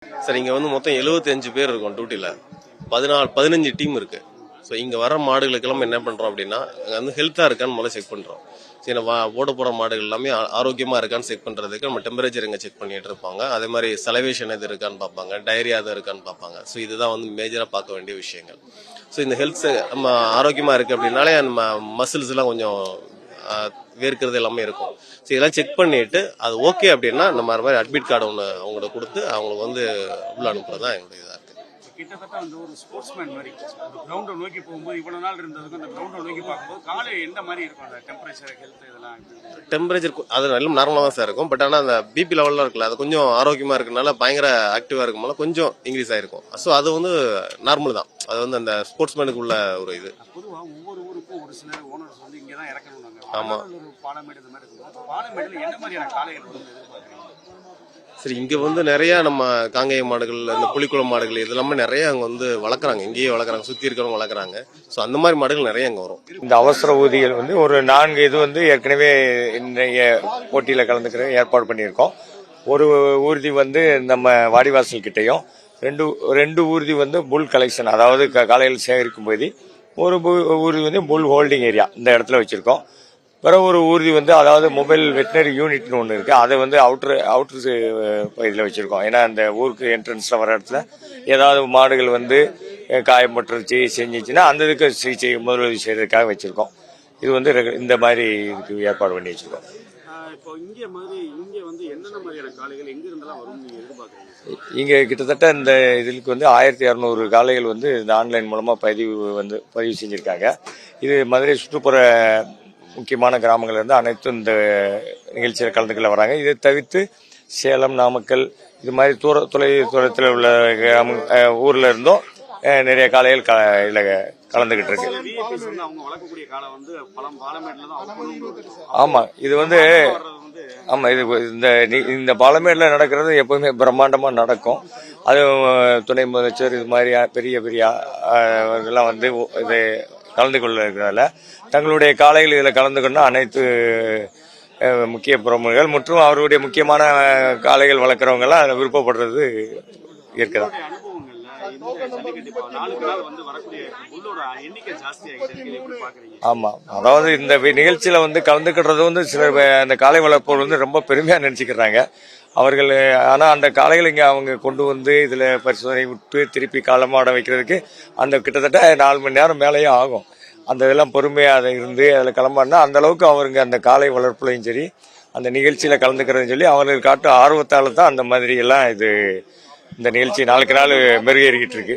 Sir இங்கே வந்து மொத்தம் 75 பேர் இருக்கும் டியூட்டியில். 15 டீம் இருக்குது. ஸோ இங்கே வர மாடுகளுக்கெல்லாம் என்ன பண்ணுறோம் அப்படின்னா, அங்கே வந்து ஹெல்த்தாக இருக்கான்னு முதல்ல செக் பண்ணுறோம். சரி நம்ம ஓட போகிற மாடுகள் எல்லாமே ஆரோக்கியமாக இருக்கான்னு செக் பண்ணுறதுக்கு நம்ம டெம்பரேச்சர் இங்கே செக் பண்ணிட்டு இருப்பாங்க. அதே மாதிரி சலவேஷன் எது இருக்கான்னு பார்ப்பாங்க, டயரியா எது இருக்கான்னு பார்ப்பாங்க. ஸோ இதுதான் வந்து மேஜராக பார்க்க வேண்டிய விஷயங்கள். ஸோ இந்த ஹெல்த் நம்ம ஆரோக்கியமாக இருக்குது அப்படின்னாலே நம்ம மசில்ஸ் எல்லாம் கொஞ்சம் வேர்க்கிறது எல்லாமே இருக்கும். ஸோ இதெல்லாம் செக் பண்ணிட்டு அது ஓகே அப்படின்னா நம்ம அது மாதிரி அட்மிட் கார்டு ஒன்று அவங்கள்ட்ட கொடுத்து அவங்களுக்கு வந்து உள்ள அனுப்புறது தான் எங்களுடைய இதாக இருக்குது. கிட்டத்தட்ட வந்து ஒரு ஸ்போர்ட்ஸ்மேன் மாதிரி கிரவுண்டை நோக்கி போகும்போது இவ்வளவு நாள் இருந்ததுக்கு அந்த கிரவுண்டை நோக்கி பார்க்கும்போது காலை எந்த மாதிரி இருக்கும் அந்த டெம்பரேச்சர் ஹெல்த் இதெல்லாம்? டெம்பரேச்சர் அது எல்லாம் நார்மலாக தான் சார் இருக்கும். பட் ஆனால் அந்த பிபி லெவலில் இருக்குல்ல, அது கொஞ்சம் ஆரோக்கியமாக இருக்கனால பயங்கர ஆக்டிவாக இருக்கும்போது கொஞ்சம் இன்க்ரீஸ் ஆகிருக்கும். ஸோ அது வந்து நார்மல் தான். அது வந்து அந்த ஸ்போர்ட்ஸ்மேனுக்கு உள்ள ஒரு இது. பொதுவாக ஒவ்வொரு ஊருக்கும் ஒரு சில ஓனர்ஸ் வந்து இங்கே தான் இறக்கணும். ஆமாம். ஒரு பாலமேடு இந்த மாதிரி இருக்கும். பாலமேடில் என்ன மாதிரியான காளைகள் வந்து எதிர்பார்க்குறீங்க? சரி, இங்கே வந்து நிறையா நம்ம காங்கேய மாடுகள், இந்த புலிக்குளம் மாடுகள் இதெல்லாமே நிறைய அங்கே வந்து வளர்க்குறாங்க. இங்கேயே வளர்க்குறாங்க, சுற்றி இருக்கிறவங்க வளர்க்குறாங்க. ஸோ அந்த மாதிரி மாடுகள் நிறைய அங்கே வரும். இந்த அவசர ஊதிகள் வந்து ஒரு 4 இது வந்து ஏற்கனவே இன்றைய போட்டியில் கலந்துக்கிற ஏற்பாடு பண்ணியிருக்கோம். ஒரு ஊர்தி வந்து நம்ம வாடிவாசல் கிட்டையும், ரெண்டு ஊர்தி வந்து புல் கலெக்ஷன், அதாவது காலையில் சேகரிக்கும் போது ஒரு ஊர்தி வந்து புல் ஹோல்டிங் ஏரியா இந்த இடத்துல வச்சிருக்கோம். பிறகு ஒரு ஊர்தி வந்து அதாவது மொபைல் வெட்டினரி யூனிட்னு ஒன்று இருக்கு, அதை வந்து அவுட்ரு பகுதியில் வச்சிருக்கோம். ஏன்னா அந்த ஊருக்கு என்ட்ரன்ஸ்ல வர இடத்துல ஏதாவது மாடுகள் வந்து காயப்பட்டுருச்சு செஞ்சிச்சுன்னா அந்த இதுக்கு சிகிச்சை முதலுதவி செய்யறதுக்காக வச்சிருக்கோம். இது வந்து இந்த மாதிரி இதுக்கு ஏற்பாடு பண்ணி வச்சிருக்கோம். இப்போ இங்கே வந்து என்னென்ன மாதிரியான காளைகள் எங்க இருந்தெல்லாம் வரும் நீங்க எதிர்பார்க்குறீங்க? இங்கே கிட்டத்தட்ட இந்த இதுக்கு வந்து 1200 காளைகள் வந்து இந்த ஆன்லைன் மூலமா பதிவு செஞ்சிருக்காங்க. இது மதுரை சுற்றுப்புற முக்கியமான கிராமங்கள் இருந்து அனைத்தும் இந்த நிகழ்ச்சியில் கலந்துக்கொள்ள வராங்க. இதை தவிர்த்து சேலம், நாமக்கல் இது மாதிரி தூரத்தில் உள்ள ஊர்ல இருந்தும் நிறைய காளைகள் கலந்துகிட்டு இருக்கு. ஆமா, இது வந்து ஆமா இது இந்த பாலமேடுல நடக்கிறது எப்பவுமே பிரம்மாண்டமா நடக்கும். அது துணை முதலமைச்சர் இது மாதிரி பெரிய எல்லாம் வந்து இது கலந்து கொள்ள இருக்கிறதால தங்களுடைய காளைகள் இதில் கலந்து கொண்ட அனைத்து முக்கிய பிரமுகர்கள் மற்றும் அவருடைய முக்கியமான காளைகள் வளர்க்குறவங்க எல்லாம் அதில் விருப்பப்படுறது இருக்குதான். ஆமா, அதாவது இந்த நிகழ்ச்சியில வந்து கலந்துக்கிறது வந்து சில அந்த காளை வளர்ப்போர் வந்து ரொம்ப பெருமையா நினைச்சுக்கிறாங்க அவர்கள். ஆனா அந்த காளைகள் இங்க அவங்க கொண்டு வந்து இதுல பரிசோதனை விட்டு திருப்பி காலமாட வைக்கிறதுக்கு அந்த கிட்டத்தட்ட 4 மணி நேரம் மேலேயே ஆகும். அந்த இதெல்லாம் பொறுமையா அதை இருந்து அதில் கிளம்பாடினா அந்த அளவுக்கு அவருங்க அந்த காளை வளர்ப்புலையும் சரி அந்த நிகழ்ச்சியில கலந்துக்கிறதுன்னு சொல்லி அவர்கள் காட்டும் ஆர்வத்தால தான் அந்த மாதிரி எல்லாம் இந்த நிகழ்ச்சி நாளுக்கு நாள் மெருகேறிக்கிட்டு இருக்கு.